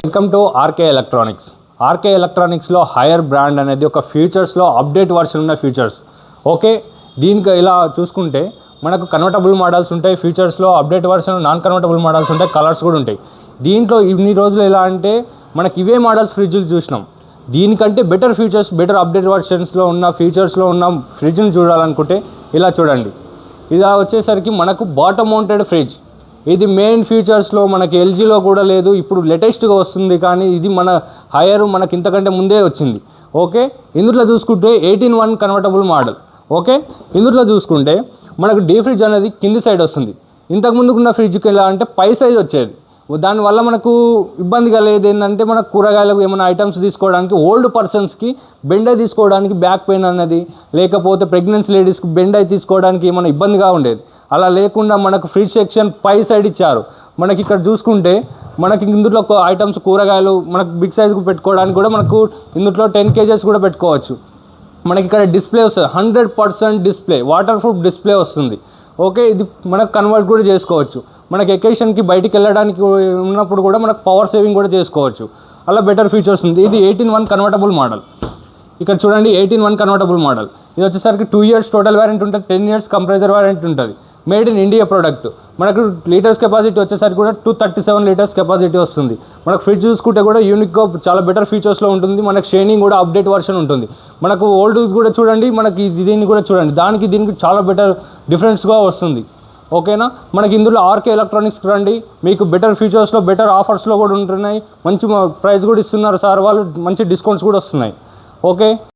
Welcome to RK electronics. RK ఎలక్ట్రానిక్స్లో Haier brand అనేది ఒక ఫ్యూచర్స్లో అప్డేట్ వర్షన్ ఉన్న ఫీచర్స్. ఓకే, దీనికి ఇలా చూసుకుంటే మనకు కన్వర్టబుల్ మోడల్స్ ఉంటాయి, ఫీచర్స్లో update version, non convertible models ఉంటాయి, కలర్స్ కూడా ఉంటాయి. దీంట్లో ఇన్ని రోజులు ఎలా అంటే మనకి ఇవే మోడల్స్ ఫ్రిడ్జ్లు చూసినాం. దీనికంటే బెటర్ ఫీచర్స్, బెటర్ అప్డేట్ వర్షన్స్లో ఉన్న ఫీచర్స్లో ఉన్న ఫ్రిడ్జ్ని చూడాలనుకుంటే ఇలా చూడండి. ఇలా వచ్చేసరికి మనకు బాటమ్ మౌంటెడ్ ఫ్రిడ్జ్. ఇది మెయిన్ ఫీచర్స్లో మనకి ఎల్జీలో కూడా లేదు, ఇప్పుడు లేటెస్ట్గా వస్తుంది. కానీ ఇది మన హైయర్ మనకి ఇంతకంటే ముందే వచ్చింది. ఓకే, ఇందులో చూసుకుంటే 18:1 కన్వర్టబుల్ మోడల్. ఓకే, ఇందులో చూసుకుంటే మనకు డీ ఫ్రిడ్జ్ అనేది కింది సైడ్ వస్తుంది. ఇంతకుముందుకున్న ఫ్రిడ్జ్కి ఎలా అంటే పై సైజ్ వచ్చేది. దానివల్ల మనకు ఇబ్బంది కలిగేది ఏంటంటే మనకు కూరగాయలకు ఏమైనా ఐటమ్స్ తీసుకోవడానికి, ఓల్డ్ పర్సన్స్కి బెండై తీసుకోవడానికి బ్యాక్ పెయిన్ అన్నది, లేకపోతే ప్రెగ్నెన్సీ లేడీస్కి బెండై తీసుకోవడానికి ఏమైనా ఇబ్బందిగా ఉండేది. అలా లేకుండా మనకు ఫ్రిడ్జ్ సెక్షన్ పై సైడ్ ఇచ్చారు. మనకి ఇక్కడ చూసుకుంటే మనకి ఇందులో ఐటమ్స్ కూరగాయలు మనకు బిగ్ సైజ్కు పెట్టుకోవడానికి కూడా మనకు ఇందులో 10 kgs కూడా పెట్టుకోవచ్చు. మనకి ఇక్కడ డిస్ప్లే వస్తుంది, 100% డిస్ప్లే, వాటర్ ప్రూఫ్ డిస్ప్లే వస్తుంది. ఓకే, ఇది మనకు కన్వర్ట్ కూడా చేసుకోవచ్చు. మనకి ఎకేషన్కి బయటికి వెళ్ళడానికి ఉన్నప్పుడు కూడా మనకు పవర్ సేవింగ్ కూడా చేసుకోవచ్చు. అలా బెటర్ ఫీచర్స్ ఉంది. ఇది 18:1 కన్వర్టబుల్ మోడల్. ఇక్కడ చూడండి, 18:1 కన్వర్టబుల్ మోడల్. ఇది వచ్చేసరికి 2 years టోటల్ వారంటీ ఉంటుంది, 10 years కంప్రెసర్ వారంటీ ఉంటుంది. Made in India product. మనకు లీటర్స్ కెపాసిటీ వచ్చేసరికి కూడా 237 లీటర్స్ కెపాసిటీ వస్తుంది. మనకు ఫ్రిడ్జ్ చూసుకుంటే కూడా యూనిక్గా చాలా బెటర్ ఫీచర్స్లో ఉంటుంది. మనకు షైనింగ్ కూడా అప్డేట్ వర్షన్ ఉంటుంది. మనకు ఓల్డ్ కూడా చూడండి, మనకి దీన్ని కూడా చూడండి, దీనికి చాలా బెటర్ డిఫరెన్స్గా వస్తుంది. ఓకేనా, మనకి ఇందులో ఆర్కే ఎలక్ట్రానిక్స్కి రండి, మీకు బెటర్ ఫీచర్స్లో బెటర్ ఆఫర్స్లో కూడా ఉంటున్నాయి. మంచి ప్రైస్ కూడా ఇస్తున్నారు సార్ వాళ్ళు, మంచి డిస్కౌంట్స్ కూడా వస్తున్నాయి. ఓకే.